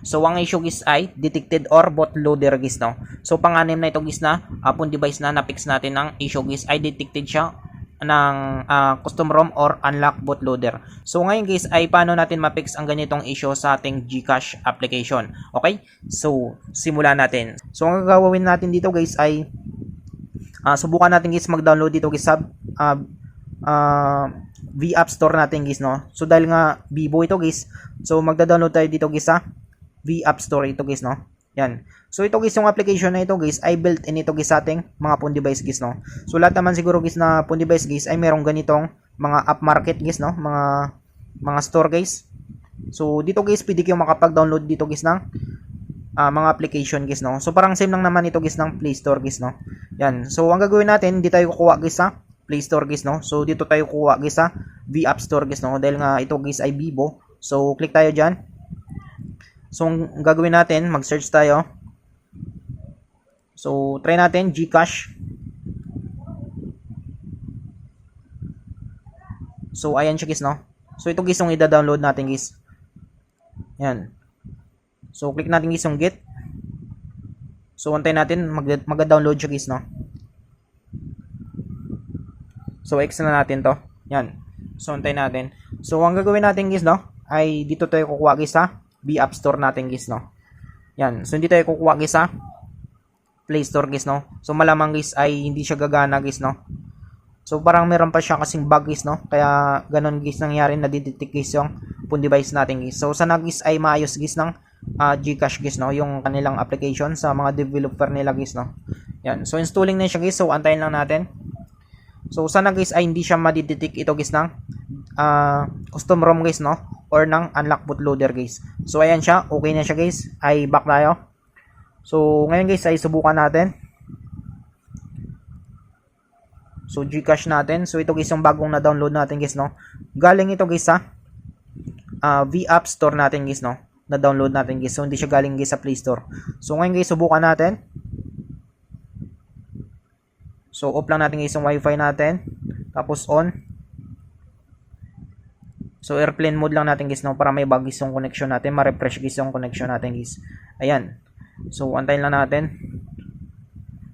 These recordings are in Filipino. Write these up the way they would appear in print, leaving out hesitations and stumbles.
So ang issue guys ay detected or bootloader guys, no. So pang-anim na ito guys na phone device na na-fix natin ng issue guys ay detected siya ng custom ROM or unlock bootloader. So ngayon guys ay paano natin ma-fix ang ganitong issue sa ating GCash application. Okay? So simulan natin. So ang gagawin natin dito guys ay subukan natin guys mag-download dito guys sa V App Store natin guys, no. So dahil nga Vivo ito guys, so magda-download tayo dito guys sa V App Store ito guys, no. Yan. So ito guys yung application na ito guys ay built-in ito guys sa ating mga phone device guys, no. So lahat naman siguro guys na phone device guys ay merong ganitong mga app market guys, no, mga store guys. So dito guys pwede kayong makapag-download dito guys ng mga application guys, no. So parang same lang naman ito guys ng Play Store guys, no. Yan. So ang gagawin natin, hindi tayo kukuha guys sa Play Store guys, no. So dito tayo kuha guys sa V App Store guys, no. Dahil nga ito guys ay Vivo. So click tayo diyan. So ang gagawin natin, mag-search tayo. So try natin GCash. So ayan siya guys, no. So ito guys yung i-download natin guys. Yan. So click natin guys yung get. So antayin natin mag-download siya guys, no. So X na natin to. Yan. So antayin natin. So ang gagawin natin guys, no, ay dito tayo kukuha guys sa V App Store natin guys, no. Yan. So hindi tayo kukuha guys sa Play Store guys, no. So malamang guys ay hindi siya gagana guys, no. So parang meron pa siya kasing bug guys, no. Kaya ganun guys nangyari na detect guys yung phone device natin guys. So sana guys ay maayos guys ng GCash guys, no, yung kanilang application sa mga developer nila guys, no. Yan. So installing na siya guys. So antayin lang natin. So sana guys ay hindi siya madidetect ito guys ng custom ROM guys, no, or ng unlock bootloader guys. So ayan siya, okay na siya guys. Ay back tayo. So ngayon guys ay subukan natin. So GCash natin. So ito guys yung bagong na-download natin guys, no. Galing ito guys sa V App Store natin guys, no. Na-download natin guys. So hindi siya galing guys sa Play Store. So ngayon guys subukan natin. So off lang natin guys yung wifi natin. Tapos on. So airplane mode lang natin guys, no, para may bagis yung connection natin, ma-refresh guys yung connection natin guys. Ayan. So antayin lang natin.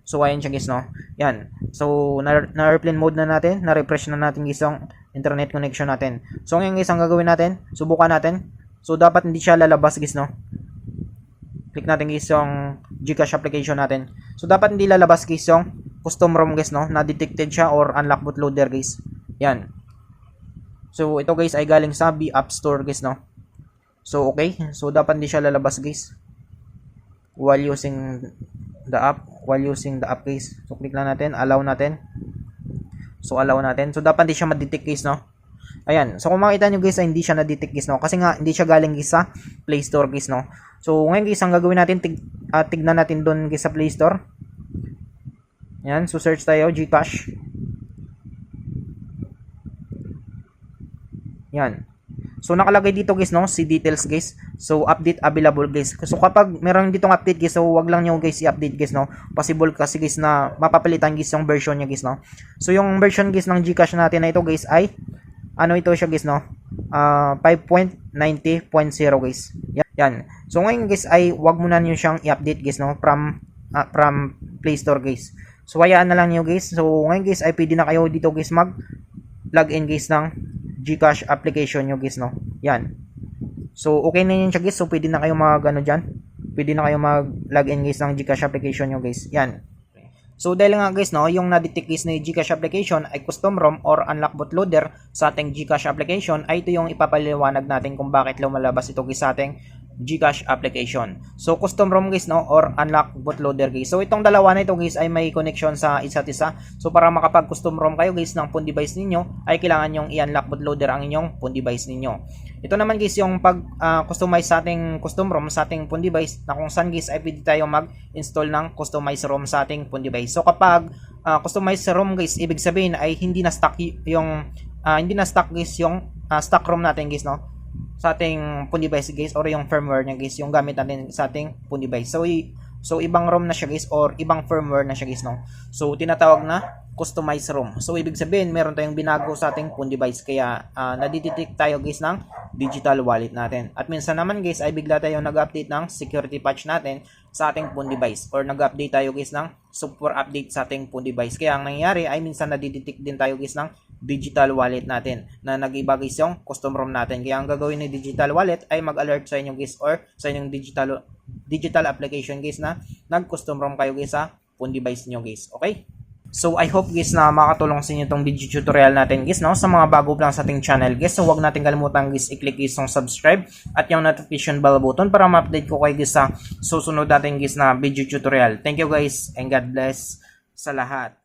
So ayan siya guys, no. Yan. So na airplane mode na natin, na-refresh na natin guys yung internet connection natin. So ngayon guys ang gagawin natin, subukan natin. So dapat hindi siya lalabas guys, no. Click natin guys yung GCash application natin. So dapat hindi lalabas guys yung custom ROM guys, no, na detected siya or unlock bootloader guys. Yan. So ito guys ay galing sa V App Store guys, no. So okay. So dapat hindi siya lalabas guys while using the app, guys. So click lang natin, allow natin. So allow natin. So dapat hindi siya ma-detect guys, no. Ayan. So kung makita nyo guys ay hindi siya na-detect guys, no, kasi nga hindi siya galing guys sa Play Store guys, no. So ngayon guys ang gagawin natin, tignan natin doon guys sa Play Store. Yan, so search tayo GCash. Yan. So nakalagay dito guys, no, si details guys. So update available guys. So kapag meron ditong update guys, so wag lang niyo guys i-update guys, no. Possible kasi guys na mapapalitan guys yung version niya guys, no. So yung version guys ng GCash natin na ito guys ay ano ito siya guys, no. 5.90.0 guys. Yan. So ngayon guys ay wag muna niyo siyang i-update guys, no, from Play Store guys. So hayaan na lang niyo guys. So ngayon guys ay pwede na kayo dito guys mag login guys ng GCash application nyo guys, no. Yan. So okay na yun siya guys. So pwede na kayo mag ano dyan. Pwede na kayo mag login guys ng GCash application nyo guys. Yan. So dahil nga guys, no, yung na-detect guys na GCash application ay custom ROM or unlock bootloader sa ating GCash application, ay ito yung ipapaliwanag natin kung bakit lumalabas ito guys sa ating GCash application. So custom ROM guys, no, or unlock bootloader guys. So itong dalawa na ito guys ay may connection sa isa't isa. So para makapag custom ROM kayo guys ng phone device ninyo ay kailangan yung i-unlock bootloader ang inyong phone device ninyo. Ito naman guys yung pag customize sa ating custom ROM sa ating phone device, na kung saan guys ay pwede tayo mag-install ng customized ROM sa ating phone device. So kapag customized ROM guys, ibig sabihin ay hindi na stock yung guys yung stock ROM natin guys, no, sa ating phone device guys, or yung firmware niya guys, yung gamit natin sa ating phone device. So ibang ROM na siya guys, or ibang firmware na siya guys, no. So tinatawag na customize ROM. So ibig sabihin meron tayong binago sa ating phone device kaya nadidetect tayo guys ng digital wallet natin. At minsan naman guys ay bigla tayong nag-update ng security patch natin sa ating phone device or nag-update tayo guys ng software update sa ating phone device. Kaya ang nangyayari ay minsan nadidetect din tayo guys ng digital wallet natin na nag-iba guys yung custom ROM natin. Kaya ang gagawin ni digital wallet ay mag-alert sa inyo guys or sa inyong digital application guys na nag-custom ROM kayo guys sa phone device nyo guys. Okay? So I hope guys na makatulong sa inyo itong video tutorial natin guys, no? Sa mga bago lang sa ating channel guys, so huwag natin kalimutan guys i-click guys yung subscribe at yung notification bell button para ma-update ko kayo guys sa susunod natin guys na video tutorial. Thank you guys and God bless sa lahat.